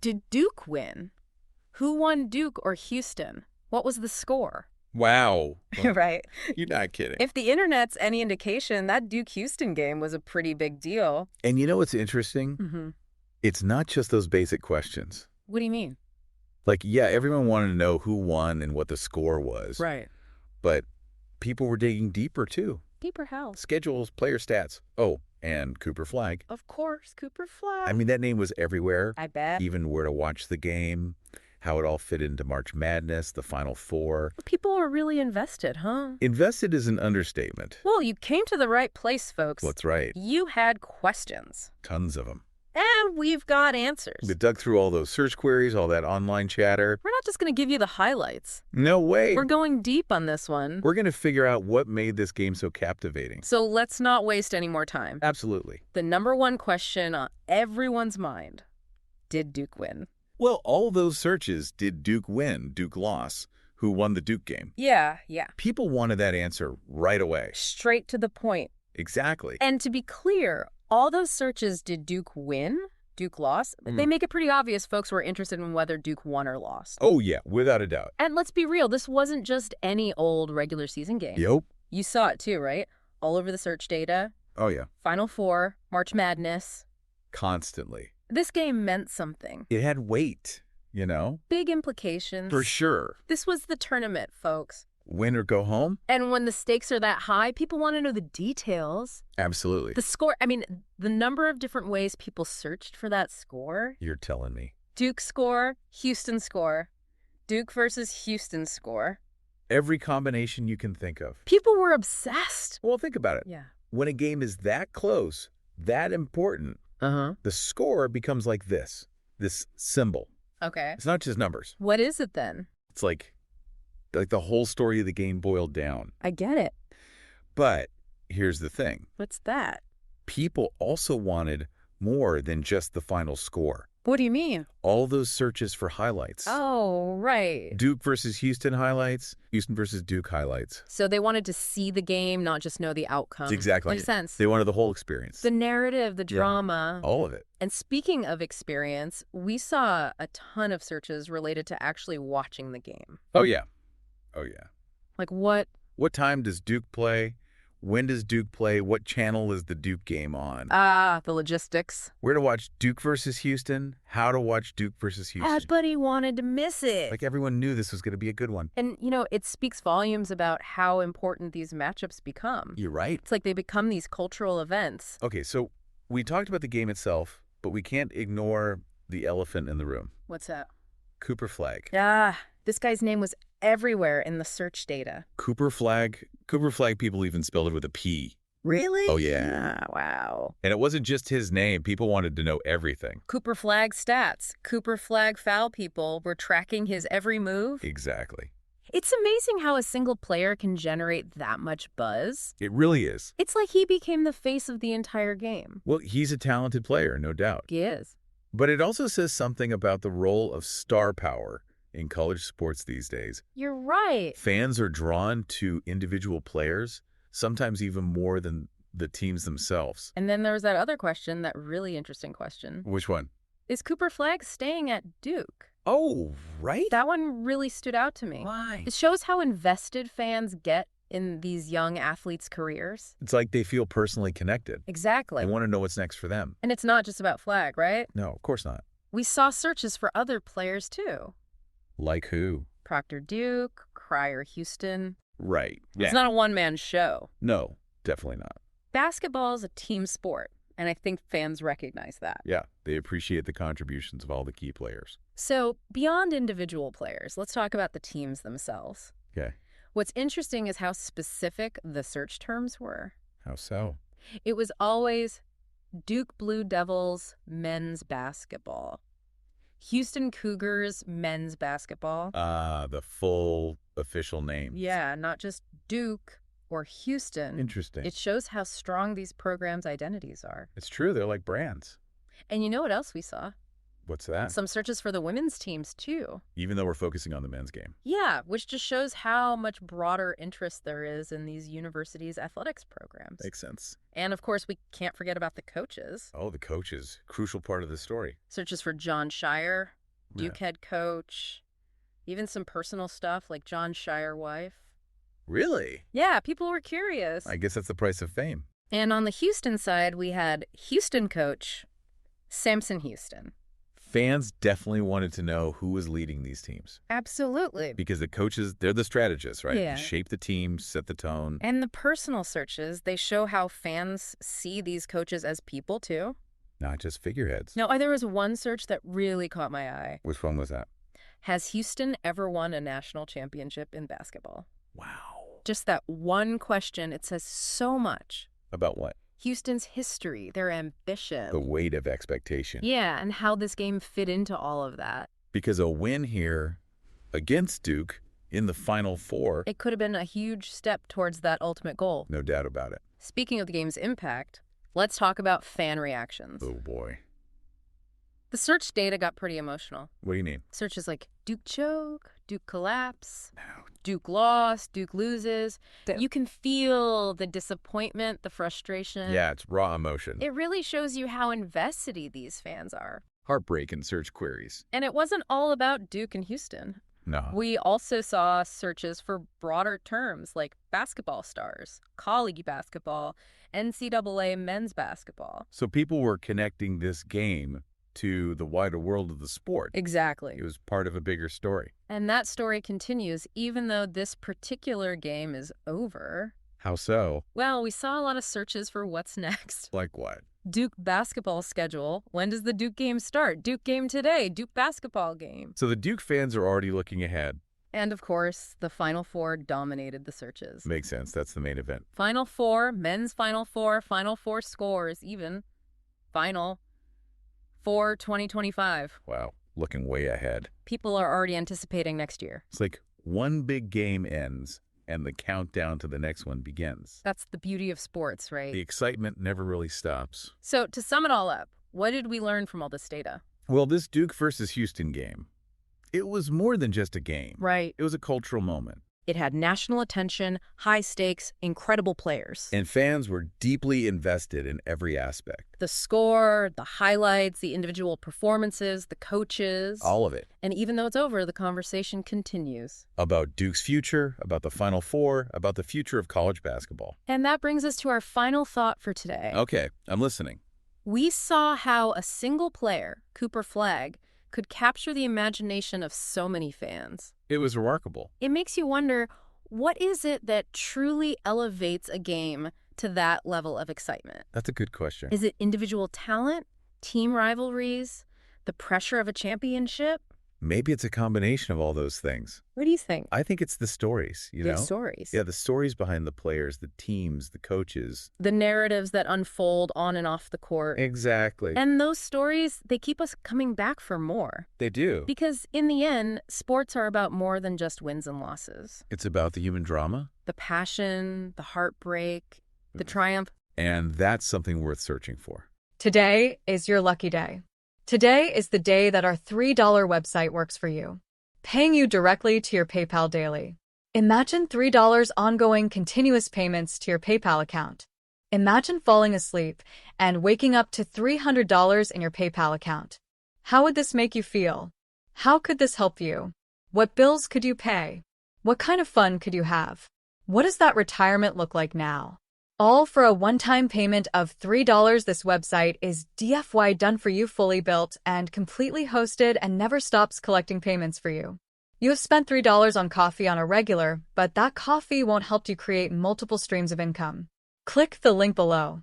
Did Duke win? Who won, Duke or Houston? What was the score? Wow. Right. You're not kidding. If the internet's any indication, that Duke-Houston game was a pretty big deal. And you know what's interesting? Mm-hmm. It's not just those basic questions. What do you mean? Like, yeah, everyone wanted to know who won and what the score was. Right. But people were digging deeper, too. Deeper how? Schedules, player stats. Oh, and Cooper Flag. Of course, Cooper Flag. I mean, that name was everywhere. I bet. Even where to watch the game, how it all fit into March Madness, the Final Four. People were really invested, huh? Invested is an understatement. Well, you came to the right place, folks. That's right. You had questions. Tons of them. And we've got answers. We dug through all those search queries, all that online chatter. We're not just going to give you the highlights. No way. We're going deep on this one. We're going to figure out what made this game so captivating. So let's not waste any more time. Absolutely. The number one question on everyone's mind: did Duke win? Well, all those searches, did Duke win, Duke loss, who won the Duke game? Yeah. People wanted that answer right away. Straight to the point. Exactly. And to be clear, all those searches, did Duke win, Duke lost, they make it pretty obvious folks were interested in whether Duke won or lost. Oh, yeah, without a doubt. And let's be real, this wasn't just any old regular season game. Yep. You saw it too, right? All over the search data. Oh, yeah. Final Four, March Madness. Constantly. This game meant something. It had weight, you know? Big implications. For sure. This was the tournament, folks. Win or go home? And when the stakes are that high, people want to know the details. Absolutely. The score, I mean, the number of different ways people searched for that score. You're telling me. Duke score, Houston score. Duke versus Houston score. Every combination you can think of. People were obsessed. Well, think about it. Yeah. When a game is that close, that important, the score becomes like this symbol. Okay. It's not just numbers. What is it then? It's like the whole story of the game boiled down. I get it. But here's the thing. What's that? People also wanted more than just the final score. What do you mean? All those searches for highlights. Oh, right. Duke versus Houston highlights, Houston versus Duke highlights. So they wanted to see the game, not just know the outcome. Exactly. Makes sense. They wanted the whole experience. The narrative, the drama. All of it. And speaking of experience, we saw a ton of searches related to actually watching the game. Oh, yeah. Oh, yeah. Like what? What time does Duke play? When does Duke play? What channel is the Duke game on? The logistics. Where to watch Duke versus Houston? How to watch Duke versus Houston? Everybody wanted to miss it. Like everyone knew this was going to be a good one. And, you know, it speaks volumes about how important these matchups become. You're right. It's like they become these cultural events. Okay, so we talked about the game itself, but we can't ignore the elephant in the room. What's that? Cooper Flag. This guy's name was everywhere in the search data. Cooper Flag people even spelled it with a P. Really? Oh, yeah. Wow. And it wasn't just his name. People wanted to know everything. Cooper Flag stats. Cooper Flag foul people were tracking his every move. Exactly. It's amazing how a single player can generate that much buzz. It really is. It's like he became the face of the entire game. Well, he's a talented player, no doubt. He is. But it also says something about the role of star power in college sports these days. You're right. Fans are drawn to individual players, sometimes even more than the teams themselves. And then there was that other question, that really interesting question. Which one? Is Cooper Flag staying at Duke? Oh, right. That one really stood out to me. Why? It shows how invested fans get in these young athletes' careers. It's like they feel personally connected. Exactly. They want to know what's next for them. And it's not just about Flag, right? No, of course not. We saw searches for other players, too. Like who? Proctor Duke, Cryer Houston. Right. Yeah. It's not a one-man show. No, definitely not. Basketball is a team sport, and I think fans recognize that. Yeah, they appreciate the contributions of all the key players. So, beyond individual players, let's talk about the teams themselves. Okay. What's interesting is how specific the search terms were. How so? It was always Duke Blue Devils men's basketball, Houston Cougars men's basketball. The full official name. Yeah, not just Duke or Houston. Interesting. It shows how strong these programs' identities are. It's true. They're like brands. And you know what else we saw? What's that? Some searches for the women's teams, too. Even though we're focusing on the men's game. Yeah, which just shows how much broader interest there is in these universities' athletics programs. Makes sense. And, of course, we can't forget about the coaches. Oh, the coaches. Crucial part of the story. Searches for John Shire, Duke head coach, even some personal stuff like John Shire wife. Really? Yeah, people were curious. I guess that's the price of fame. And on the Houston side, we had Houston coach Samson Houston. Fans definitely wanted to know who was leading these teams. Absolutely. Because the coaches, they're the strategists, right? Yeah. They shape the team, set the tone. And the personal searches, they show how fans see these coaches as people, too. Not just figureheads. No, there was one search that really caught my eye. Which one was that? Has Houston ever won a national championship in basketball? Wow. Just that one question, it says so much. About what? Houston's history, their ambition. The weight of expectation. Yeah, and how this game fit into all of that. Because a win here against Duke in the Final Four. It could have been a huge step towards that ultimate goal. No doubt about it. Speaking of the game's impact, let's talk about fan reactions. Oh, boy. The search data got pretty emotional. What do you mean? Searches like Duke choke, Duke collapse, No. Duke lost, Duke loses. You can feel the disappointment, the frustration. Yeah, it's raw emotion. It really shows you how invested these fans are. Heartbreak in search queries. And it wasn't all about Duke and Houston. No. We also saw searches for broader terms like basketball stars, college basketball, NCAA men's basketball. So people were connecting this game to the wider world of the sport. Exactly. It was part of a bigger story. And that story continues even though this particular game is over. How so? Well, we saw a lot of searches for what's next. Like what? Duke basketball schedule. When does the Duke game start? Duke game today. Duke basketball game. So the Duke fans are already looking ahead. And, of course, the Final Four dominated the searches. Makes sense. That's the main event. Final Four, men's Final Four scores, even. Final Four 2025. Wow. Looking way ahead. People are already anticipating next year. It's like one big game ends and the countdown to the next one begins. That's the beauty of sports, right? The excitement never really stops. So, to sum it all up, what did we learn from all this data? Well, this Duke versus Houston game, it was more than just a game. Right. It was a cultural moment. It had national attention, high stakes, incredible players. And fans were deeply invested in every aspect. The score, the highlights, the individual performances, the coaches. All of it. And even though it's over, the conversation continues. About Duke's future, about the Final Four, about the future of college basketball. And that brings us to our final thought for today. Okay, I'm listening. We saw how a single player, Cooper Flagg, could capture the imagination of so many fans. It was remarkable. It makes you wonder, what is it that truly elevates a game to that level of excitement? That's a good question. Is it individual talent, team rivalries, the pressure of a championship? Maybe it's a combination of all those things. What do you think? I think it's the stories, you know? The stories. Yeah, the stories behind the players, the teams, the coaches. The narratives that unfold on and off the court. Exactly. And those stories, they keep us coming back for more. They do. Because in the end, sports are about more than just wins and losses. It's about the human drama. The passion, the heartbreak, the triumph. And that's something worth searching for. Today is your lucky day. Today is the day that our $3 website works for you, paying you directly to your PayPal daily. Imagine $3 ongoing continuous payments to your PayPal account. Imagine falling asleep and waking up to $300 in your PayPal account. How would this make you feel? How could this help you? What bills could you pay? What kind of fun could you have? What does that retirement look like now? All for a one-time payment of $3. This website is DFY done for you, fully built and completely hosted, and never stops collecting payments for you. You have spent $3 on coffee on a regular, but that coffee won't help you create multiple streams of income. Click the link below.